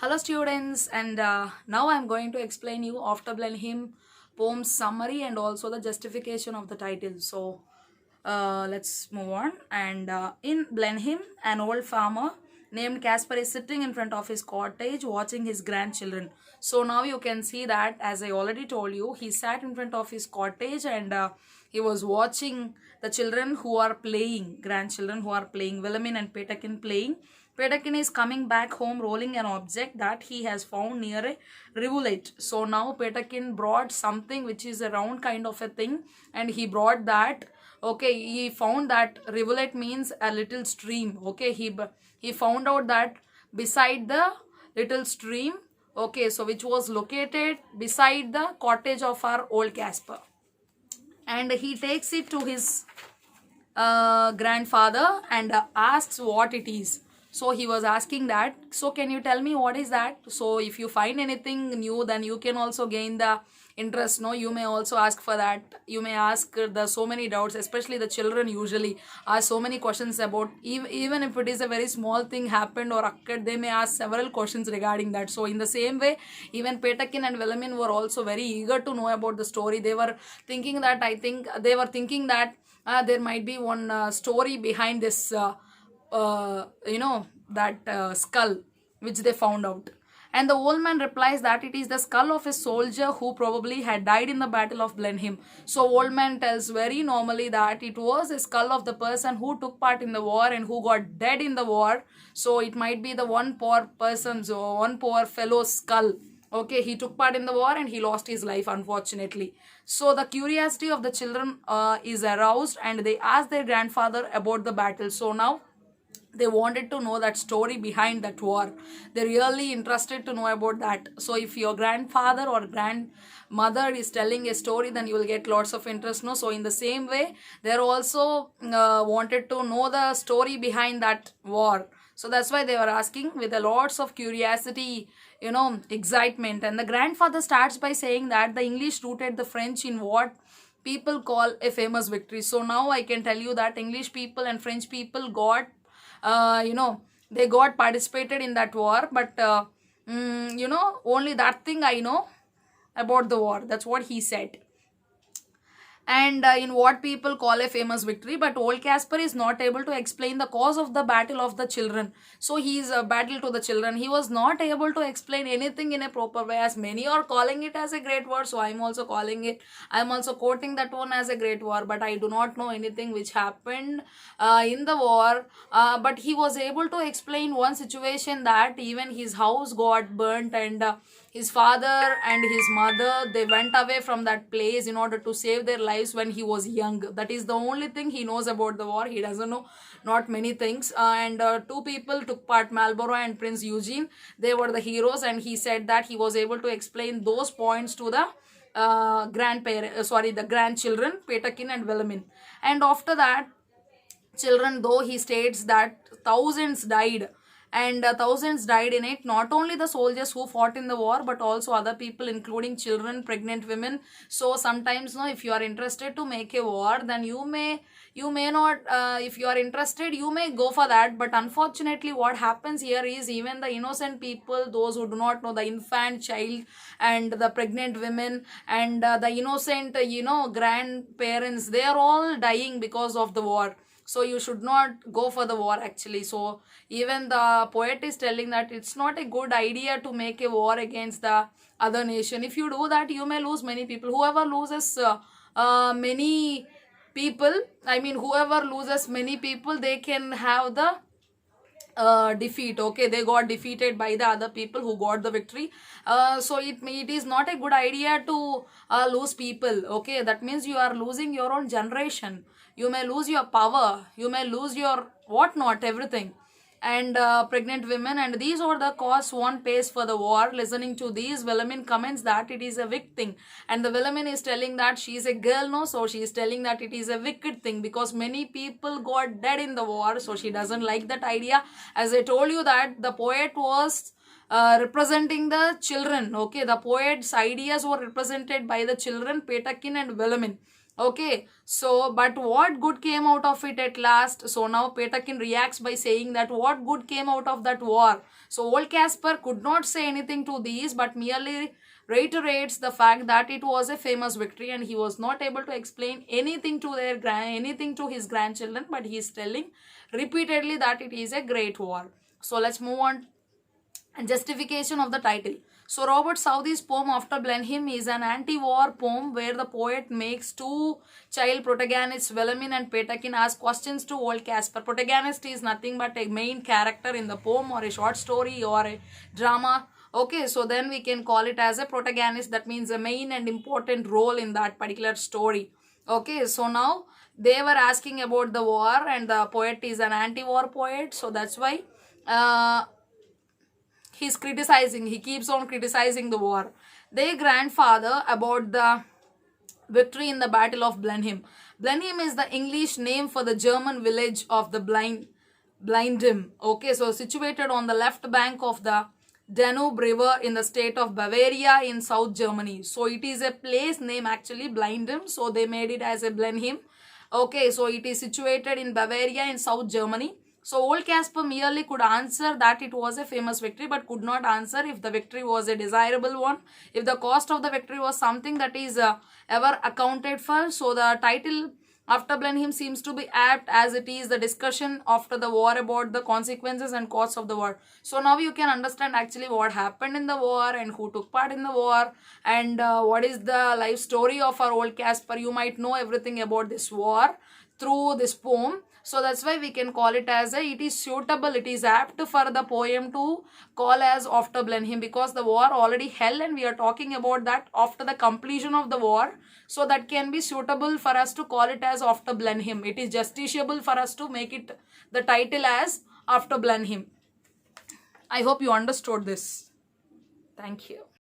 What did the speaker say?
Hello students, and now I'm going to explain you after blenheim poem's summary and also the justification of the title. So let's move on. And in blenheim, an old farmer named Casper is sitting in front of his cottage watching his grandchildren. So now you can see that, as I already told you, he sat in front of his cottage and he was watching the children who are playing, grandchildren who are playing, Wilhelmine and Petakin playing. Pedakin is coming back home rolling an object that he has found near a rivulet. So now Pedakin brought something which is a round kind of a thing, and he brought that. Okay, he found that rivulet means a little stream. Okay, he found out that beside the little stream, okay, so which was located beside the cottage of our old Casper, and he takes it to his grandfather and asks what it is. So he was asking that, so can you tell me what is that? So if you find anything new, then you can also gain the interest. No, you may also ask for that. You may ask the so many doubts, especially the children usually ask so many questions about, even if it is a very small thing happened or occurred, they may ask several questions regarding that. So in the same way, even Petakin and Velamin were also very eager to know about the story. They were thinking that, I think they were thinking that there might be one story behind this that skull which they found out. And the old man replies that it is the skull of a soldier who probably had died in the battle of blenheim. So old man tells very normally that it was a skull of the person who took part in the war and who got dead in the war. So it might be the one poor person's or one poor fellow's skull. Okay, he took part in the war and he lost his life, unfortunately. So the curiosity of the children is aroused, and they ask their grandfather about the battle. So now they wanted to know that story behind that war. They're really interested to know about that. So if your grandfather or grandmother is telling a story, then you will get lots of interest. No, so in the same way, they're also wanted to know the story behind that war. So that's why they were asking with a lots of curiosity, excitement. And the grandfather starts by saying that the English routed the French in what people call a famous victory. So now I can tell you that English people and French people got they got participated in that war, but only that thing I know about the war. That's what he said. And in what people call a famous victory, but old Casper is not able to explain the cause of the battle of the children. So he is a battle to the children. He was not able to explain anything in a proper way, as many are calling it as a great war. So I'm also quoting that one as a great war, but I do not know anything which happened in the war. But he was able to explain one situation, that even his house got burnt, and his father and his mother, they went away from that place in order to save their lives when he was young. That is the only thing he knows about the war. He doesn't know not many things. And two people took part, Marlborough and Prince Eugene. They were the heroes, and he said that he was able to explain those points to the the grandchildren, Petakin and Wilhelmine. And after that, children, though he states that thousands died, and thousands died in it, not only the soldiers who fought in the war, but also other people, including children, pregnant women. So sometimes, no, if you are interested to make a war, then you may not, if you are interested, you may go for that. But unfortunately, what happens here is, even the innocent people, those who do not know, the infant child and the pregnant women and the innocent grandparents, they are all dying because of the war. So you should not go for the war, actually. So even the poet is telling that it's not a good idea to make a war against the other nation. If you do that, you may lose many people. Whoever loses many people, whoever loses many people, they can have the defeat. Okay, they got defeated by the other people who got the victory. So it is not a good idea to lose people. Okay, that means you are losing your own generation. You may lose your power, you may lose your whatnot, everything. And pregnant women, and these are the costs one pays for the war. Listening to these, Wilhelmine comments that it is a wicked thing, and the Wilhelmine is telling that she is a girl, no, so she is telling that it is a wicked thing because many people got dead in the war. So she doesn't like that idea. As I told you that the poet was representing the children. Okay, the poet's ideas were represented by the children, Petakin and Wilhelmine. Okay, so but what good came out of it at last? So now Petakin reacts by saying that what good came out of that war? So old Casper could not say anything to these, but merely reiterates the fact that it was a famous victory, and he was not able to explain anything to anything to his grandchildren, but he is telling repeatedly that it is a great war. So let's move on. And justification of the title. So Robert Southey's poem After Blenheim is an anti-war poem where the poet makes two child protagonists, Wellerman and Petakin, ask questions to old Casper. Protagonist is nothing but a main character in the poem or a short story or a drama. Okay, so then we can call it as a protagonist. That means a main and important role in that particular story. Okay, so now they were asking about the war, and the poet is an anti-war poet. So that's why he's criticizing, he keeps on criticizing the war. Their grandfather about the victory in the Battle of Blenheim. Blenheim is the English name for the German village of the Blenheim. Okay, so situated on the left bank of the Danube River in the state of Bavaria in South Germany. So it is a place name actually, Blenheim. So they made it as a Blenheim. Okay, so it is situated in Bavaria in South Germany. So old Casper merely could answer that it was a famous victory, but could not answer if the victory was a desirable one, if the cost of the victory was something that is ever accounted for. So the title After Blenheim seems to be apt, as it is the discussion after the war about the consequences and costs of the war. So now you can understand actually what happened in the war and who took part in the war, and what is the life story of our old Casper. You might know everything about this war through this poem. So that's why we can call it as it is suitable, it is apt for the poem to call as After Blenheim, because the war already held and we are talking about that after the completion of the war. So that can be suitable for us to call it as After Blenheim. It is justiciable for us to make it the title as After Blenheim. I hope you understood this. Thank you.